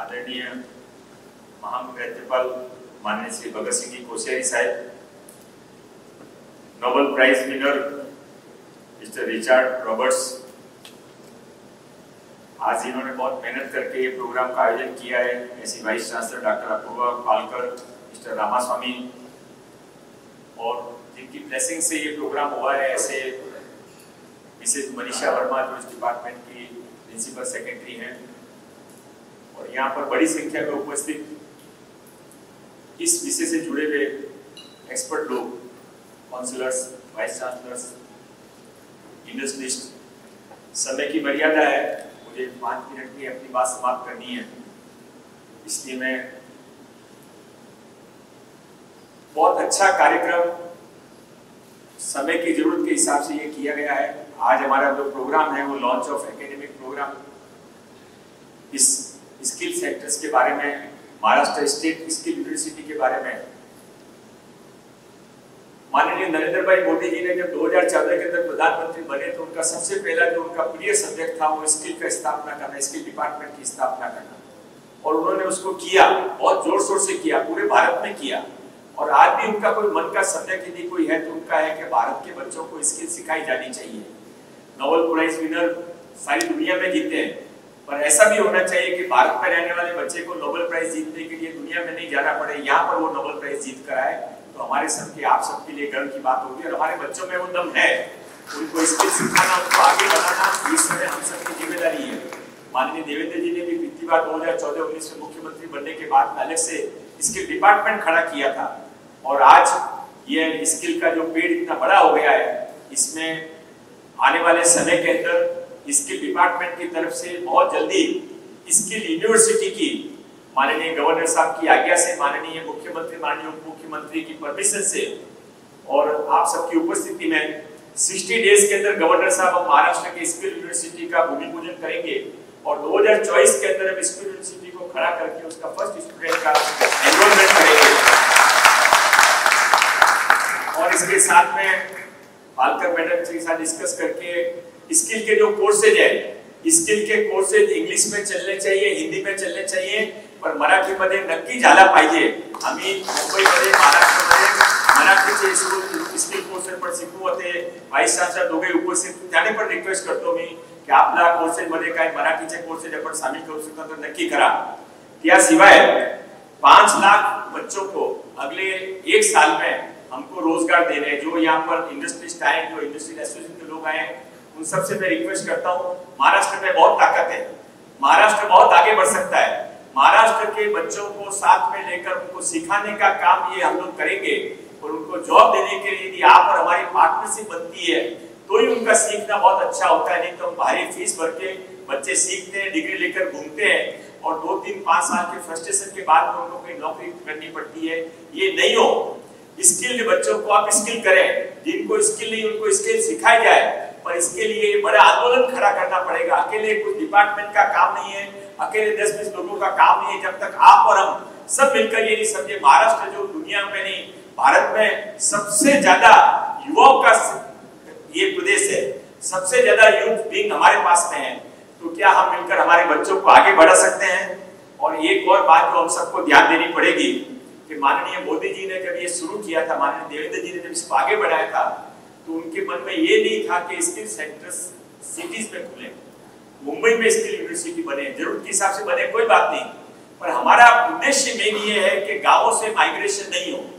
आदरणीय महामहिम राज्यपाल माननीय श्री भगत सिंह जी कोश्यारी साहब, Nobel prize winner mister Richard Roberts, आज इन्होंने बहुत मेहनत करके ये प्रोग्राम का आयोजन किया है। ऐसी vice chancellor doctor Apoorva Palkar, mister Ramaswamy, और जिनकी ब्लेसिंग से ये प्रोग्राम हुआ है, ऐसे मिसेज मनीषा वर्मा जो इस डिपार्टमेंट की प्रिंसिपल सेक्रेटरी हैं, और यहाँ पर बड़ी संख्या में उपस्थित इस विषय से जुड़े हुए एक्सपर्ट लोग, काउंसलर्स, वाइस चांसलर्स, इंडस्ट्रियलिस्ट। समय की मर्यादा है, मुझे 5 मिनट में अपनी बात समाप्त करनी है, इसलिए मैं बहुत अच्छा कार्यक्रम समय की जरूरत के हिसाब से ये किया गया है। आज हमारा जो प्रोग्राम है वो लॉन्च ऑफ एकेडमिक प्रोग्राम, इस स्किल सेक्टर्स के बारे में, महाराष्ट्र स्टेट स्किल यूनिवर्सिटी के बारे में। माननीय नरेंद्र भाई मोदी जी ने जब 2014 के अंदर प्रधानमंत्री बने तो उनका सबसे पहला जो उनका प्रिय सब्जेक्ट था वो स्किल का स्थापना करना, स्किल डिपार्टमेंट की स्थापना करना, और उन्होंने उसको किया, बहुत जोर शोर से किया, पूरे भारत में किया। और आज भी उनका कोई मन का सब्जेक्ट यदि कोई है तो उनका है कि भारत के बच्चों को स्किल सिखाई जानी चाहिए। नोबेल प्राइज विनर सारी दुनिया में जीते हैं, पर ऐसा भी होना चाहिए कि भारत में रहने वाले बच्चे को नोबेल प्राइज जीतने के लिए दुनिया में नहीं जाना पड़े, यहाँ पर वो नोबेल प्राइज जीत कर आए, तो हमारे सबके, आप सबके लिए गर्व की बात होगी। और हमारे बच्चों में वो दम है, उनको स्किल सिखाना, उनको आगे बढ़ाना, इस समय हम सबकी जिम्मेदारी है। माननीय देवेंद्र जी ने भी पिछली बार 2014-19 में मुख्यमंत्री बनने के बाद अलग से स्किल डिपार्टमेंट खड़ा किया था, और आज ये स्किल का जो पेड़ इतना बड़ा हो गया है, इसमें आने वाले समय के अंदर स्किल डिपार्टमेंट की तरफ से बहुत जल्दी स्किल यूनिवर्सिटी की माननीय गवर्नर साहब की आज्ञा से, माननीय मुख्यमंत्री, माननीय उप मुख्यमंत्री की परमिशन से और आप सबकी उपस्थिति में 60 डेज के अंदर गवर्नर साहब हम महाराष्ट्र के स्किल यूनिवर्सिटी का भूमि पूजन करेंगे, और 2024 के अंदर हम स्किल यूनिवर्सिटी को खड़ा करके उसका फर्स्ट स्टूडेंट का एनरोलमेंट करेंगे। और इसके साथ में पालकर मैडम के साथ डिस्कस करके स्किल के जो कोर्सेज है, स्किल के कोर्सेज इंग्लिश में चलने चाहिए, हिंदी में चलने चाहिए, पर मराठी मध्ये नक्की झाला पाहिजे। आम्ही मुंबईमध्ये, महाराष्ट्रामध्ये मराठीचे स्किल कोर्सेज पण शिकवते, वाईस चांसलर दोघे उपस्थित, त्याने पण रिक्वेस्ट करतो मी की आपल्या कोर्सेज मध्ये काय मराठीचे कोर्सेज आपण शामिल करू शकता तर नक्की करा। त्याशिवाय 5 लाख बच्चों को अगले 1 साल में हमको रोजगार दे रहे हैं। जो यहाँ पर इंडस्ट्रिस्ट आए, जो इंडस्ट्रियल एसोसिएशन के लोग आए, उन सबसे मैं रिक्वेस्ट करता हूँ, महाराष्ट्र में बहुत ताकत है, महाराष्ट्र बहुत आगे बढ़ सकता है। महाराष्ट्र के बच्चों को साथ में लेकर उनको सिखाने का काम ये हम लोग करेंगे, और उनको जॉब देने के लिए यदि आप और हमारी पार्टनरशिप बनती है तो ही उनका सीखना बहुत अच्छा होता है। नहीं तो हम भारी फीस भर के बच्चे सीखते हैं, डिग्री लेकर घूमते हैं, और 2, 3, 5 साल के फ्रस्ट्रेशन के बाद उनको कोई नौकरी करनी पड़ती है। ये नहीं हो, स्किल्ड बच्चों को आप स्किल करें, जिनको स्किल नहीं उनको स्किल सिखाई जाए, पर इसके लिए बड़ा आंदोलन खड़ा करना पड़ेगा। अकेले कुछ डिपार्टमेंट का काम नहीं है, अकेले 10-20 लोगों का काम नहीं है। जब तक आप और हम सब मिलकर ये नहीं समझे, महाराष्ट्र जो दुनिया में नहीं भारत में सबसे ज्यादा युवाओं का ये प्रदेश है, सबसे ज्यादा यूथ विंग हमारे पास में है, तो क्या हम मिलकर हमारे बच्चों को आगे बढ़ा सकते हैं? और एक और बात जो हम सबको ध्यान देनी पड़ेगी कि माननीय मोदी जी ने जब ये शुरू किया था, माननीय देवेंद्र जी ने जब इसको आगे बढ़ाया था, तो उनके मन में ये नहीं था कि स्किल सेंटर्स सिटीज में खुले, मुंबई में स्किल यूनिवर्सिटी बने, जरूरत के हिसाब से बने, कोई बात नहीं, पर हमारा उद्देश्य मेन ये है कि गांवों से माइग्रेशन नहीं हो।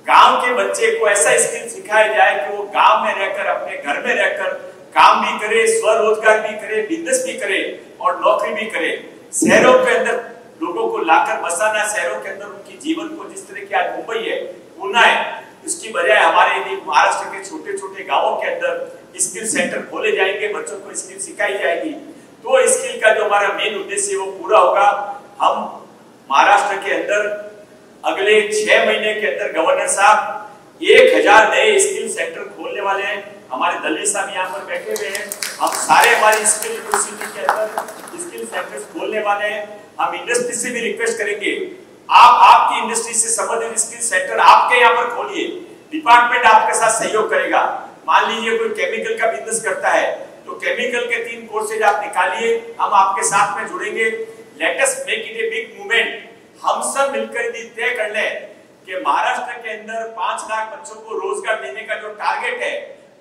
गांव के बच्चे को ऐसा स्किल सिखाया जाए कि वो गांव में रहकर, अपने घर में रहकर काम भी करे, स्वरोजगार भी करे, बिजनेस भी करे और नौकरी भी करे। शहरों के अंदर लोगों को लाकर बसाना, शहरों के अंदर उनकी जीवन को, जिस तरह की आज मुंबई है, पुणे है, उसकी बजाय हमारे यदि महाराष्ट्र के छोटे-छोटे गांवों के अंदर स्किल सेंटर खोले जाएंगे, बच्चों को स्किल सिखाई जाएगी, तो स्किल का जो हमारा मेन उद्देश्य है वो पूरा होगा। हम महाराष्ट्र के अंदर अगले 6 महीने के अंदर गवर्नर साहब 1000 नए स्किल सेंटर खोलने वाले हैं। हमारे दलित साहब यहाँ पर बैठे हुए हैं, हम सारे हमारी स्किल यूनिवर्सिटी के अंदर स्किल सेंटर्स खोलने वाले हैं। हम इंडस्ट्री से भी रिक्वेस्ट करेंगे, आप आपकी इंडस्ट्री से संबंधित स्किल सेंटर आपके यहाँ पर खोलिए, डिपार्टमेंट आपके साथ सहयोग करेगा। मान लीजिए कोई केमिकल का बिजनेस करता है, तो केमिकल के 3 कोर्सेज आप निकालिए, हम आपके साथ में जुड़ेंगे। Let us make it a big movement. हम सब मिलकर यदि तय कर लें कि महाराष्ट्र के अंदर 5 लाख बच्चों को रोजगार देने का जो टारगेट है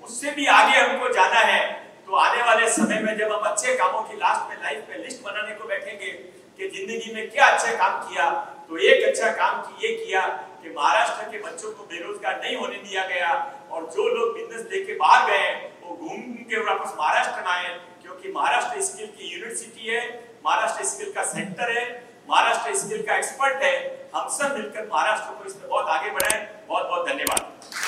उससे भी आगे हमको जाना है, तो आने वाले समय में जब हम अच्छे कामों की लास्ट में लाइफ में लिस्ट बनाने को बैठेंगे कि जिंदगी में क्या अच्छा काम किया, तो एक अच्छा काम ये किया कि महाराष्ट्र के बच्चों को बेरोजगार नहीं होने दिया गया, और जो लोग बिजनेस लेके बाहर गए वो घूम के वापस महाराष्ट्र में आए, क्योंकि महाराष्ट्र स्किल की यूनिवर्सिटी है, महाराष्ट्र स्किल का सेंटर है, महाराष्ट्र स्किल का एक्सपर्ट है। हम सब मिलकर महाराष्ट्र को इसमें बहुत आगे बढ़ाएं। बहुत बहुत धन्यवाद।